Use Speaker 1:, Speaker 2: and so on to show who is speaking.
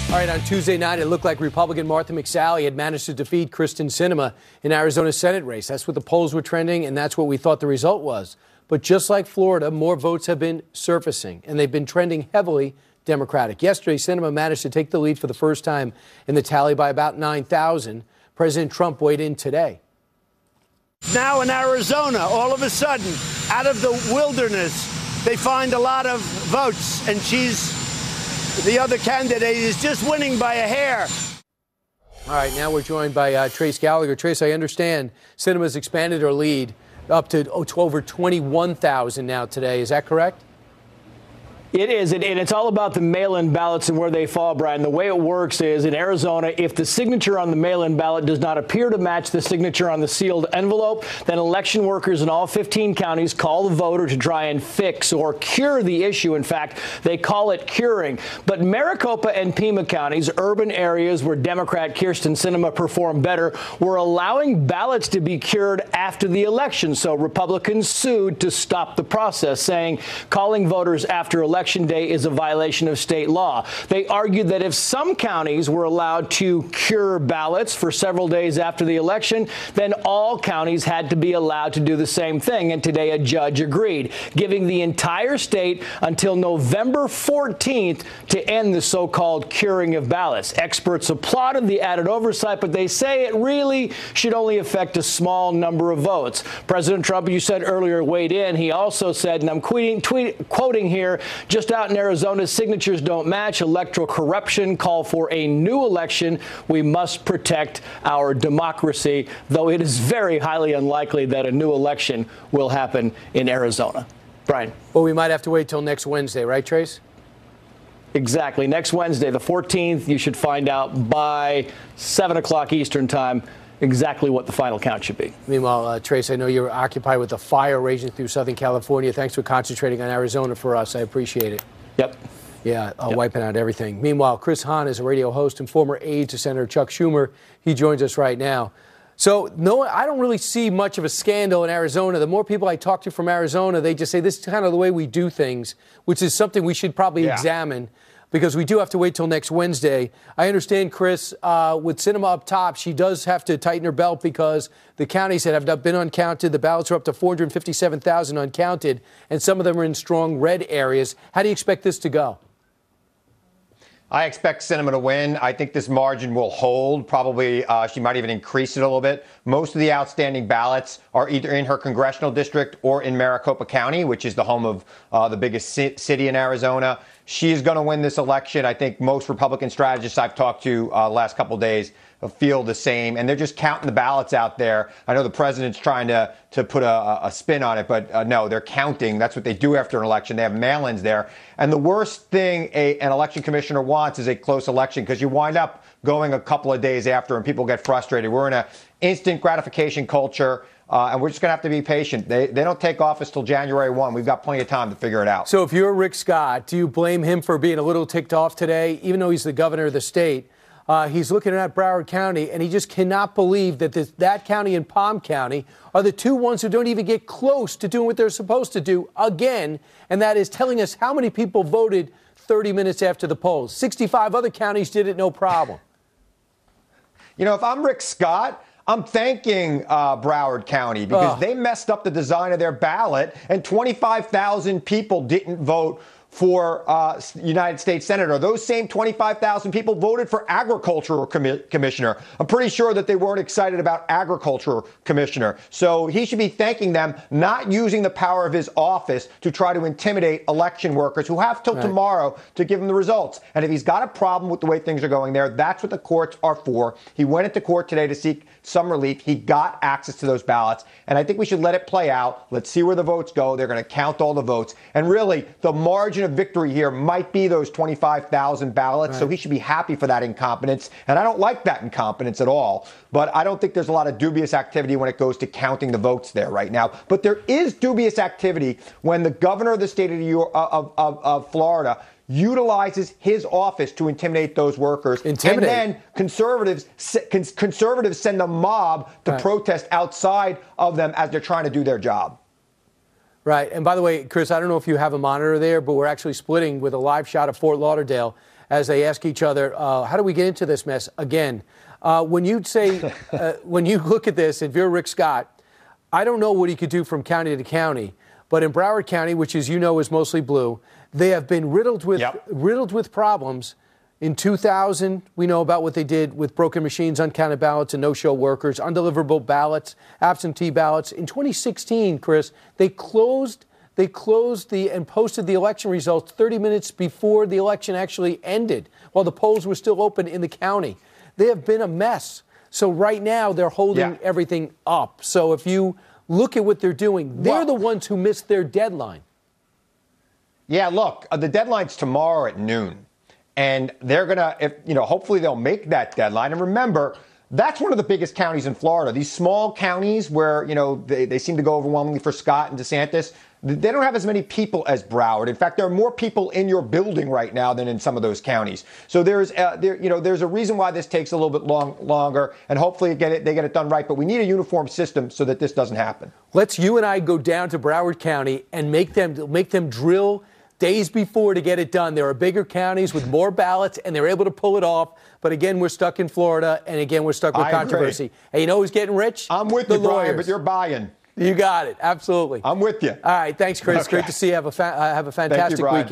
Speaker 1: All right, on Tuesday night, it looked like Republican Martha McSally had managed to defeat Kristen Sinema in Arizona's Senate race. That's what the polls were trending, and that's what we thought the result was. But just like Florida, more votes have been surfacing, and they've been trending heavily Democratic. Yesterday, Sinema managed to take the lead for the first time in the tally by about 9,000. President Trump weighed in today.
Speaker 2: Now in Arizona, all of a sudden, out of the wilderness, they find a lot of votes, and the other candidate is just winning by a hair.
Speaker 1: All right, now we're joined by Trace Gallagher. Trace, I understand Sinema's expanded her lead up to over 21,000 now today. Is that correct?
Speaker 3: It is, and it's all about the mail-in ballots and where they fall, Brian. The way it works is, in Arizona, if the signature on the mail-in ballot does not appear to match the signature on the sealed envelope, then election workers in all 15 counties call the voter to try and fix or cure the issue. In fact, they call it curing. But Maricopa and Pima counties, urban areas where Democrat Kyrsten Sinema performed better, were allowing ballots to be cured after the election. So Republicans sued to stop the process, saying calling voters after election day is a violation of state law. They argued that if some counties were allowed to cure ballots for several days after the election, then all counties had to be allowed to do the same thing. And today a judge agreed, giving the entire state until November 14th to end the so-called curing of ballots. Experts applauded the added oversight, but they say it really should only affect a small number of votes. President Trump, you said earlier, weighed in. He also said, and I'm quoting here, just out in Arizona, signatures don't match. Electoral corruption. Call for a new election. We must protect our democracy, though it is very highly unlikely that a new election will happen in Arizona. Brian.
Speaker 1: Well, we might have to wait till next Wednesday, right, Trace?
Speaker 3: Exactly. Next Wednesday, the 14th, you should find out by 7 o'clock Eastern time exactly what the final count should be.
Speaker 1: Meanwhile, Trace, I know you're occupied with the fire raging through Southern California. Thanks for concentrating on Arizona for us. I appreciate it.
Speaker 3: Yep.
Speaker 1: Yeah, wiping out everything. Meanwhile, Chris Hahn is a radio host and former aide to Senator Chuck Schumer. He joins us right now. So, no, I don't really see much of a scandal in Arizona. The more people I talk to from Arizona, they just say this is kind of the way we do things, which is something we should probably examine, because we do have to wait till next Wednesday. I understand, Chris, with Sinema up top, she does have to tighten her belt because the counties that have been uncounted, the ballots are up to 457,000 uncounted, and some of them are in strong red areas. How do you expect this to go?
Speaker 4: I expect Sinema to win. I think this margin will hold. Probably she might even increase it a little bit. Most of the outstanding ballots are either in her congressional district or in Maricopa County, which is the home of the biggest city in Arizona. She is going to win this election. I think most Republican strategists I've talked to last couple of days feel the same, and they're just counting the ballots out there. I know the president's trying to put a spin on it, but no, they're counting. That's what they do after an election. They have mail-ins there. And the worst thing an election commissioner wants is a close election, because you wind up going a couple of days after and people get frustrated. We're in an instant gratification culture. And we're just going to have to be patient. They don't take office till January 1. We've got plenty of time to figure it out.
Speaker 1: So if you're Rick Scott, do you blame him for being a little ticked off today, even though he's the governor of the state? He's looking at Broward County, and he just cannot believe that that county and Palm County are the two ones who don't even get close to doing what they're supposed to do again, and that is telling us how many people voted 30 minutes after the polls. 65 other counties did it no problem.
Speaker 4: You know, if I'm Rick Scott, I'm thanking Broward County, because they messed up the design of their ballot, and 25,000 people didn't vote for United States Senator. Those same 25,000 people voted for Agricultural Commissioner. I'm pretty sure that they weren't excited about Agricultural Commissioner. So he should be thanking them, not using the power of his office to try to intimidate election workers who have till tomorrow to give him the results. And if he's got a problem with the way things are going there, that's what the courts are for. He went into court today to seek some relief. He got access to those ballots. And I think we should let it play out. Let's see where the votes go. They're going to count all the votes. And really, the margin of victory here might be those 25,000 ballots. So he should be happy for that incompetence. And I don't like that incompetence at all. But I don't think there's a lot of dubious activity when it goes to counting the votes there right now. But there is dubious activity when the governor of the state of Florida utilizes his office to intimidate those workers. And then conservatives send a mob to protest outside of them as they're trying to do their job.
Speaker 1: Right. And by the way, Chris, I don't know if you have a monitor there, but we're actually splitting with a live shot of Fort Lauderdale as they ask each other, how do we get into this mess again? When you look at this, if you're Rick Scott, I don't know what he could do from county to county, but in Broward County, which, as you know, is mostly blue, they have been riddled with problems. In 2000, we know about what they did with broken machines, uncounted ballots, and no-show workers, undeliverable ballots, absentee ballots. In 2016, Chris, they closed and posted the election results 30 minutes before the election actually ended, while the polls were still open in the county. They have been a mess. So right now, they're holding everything up. So if you look at what they're doing, they're the ones who missed their deadline.
Speaker 4: Yeah, look, the deadline's tomorrow at noon. And they're going to, hopefully they'll make that deadline. And remember, that's one of the biggest counties in Florida. These small counties where, they seem to go overwhelmingly for Scott and DeSantis, they don't have as many people as Broward. In fact, there are more people in your building right now than in some of those counties. So there's a reason why this takes a little bit longer, and hopefully they get it done right. But we need a uniform system so that this doesn't happen.
Speaker 1: Let's you and I go down to Broward County and make them drill days before to get it done. There are bigger counties with more ballots, and they're able to pull it off. But again, we're stuck in Florida, and again, we're stuck with controversy.
Speaker 4: Agree.
Speaker 1: And you know who's getting rich?
Speaker 4: I'm with you, Brian, but you're buying.
Speaker 1: You got it. Absolutely.
Speaker 4: I'm with you.
Speaker 1: All right. Thanks, Chris.
Speaker 4: Okay.
Speaker 1: Great to see you. Have a fantastic weekend.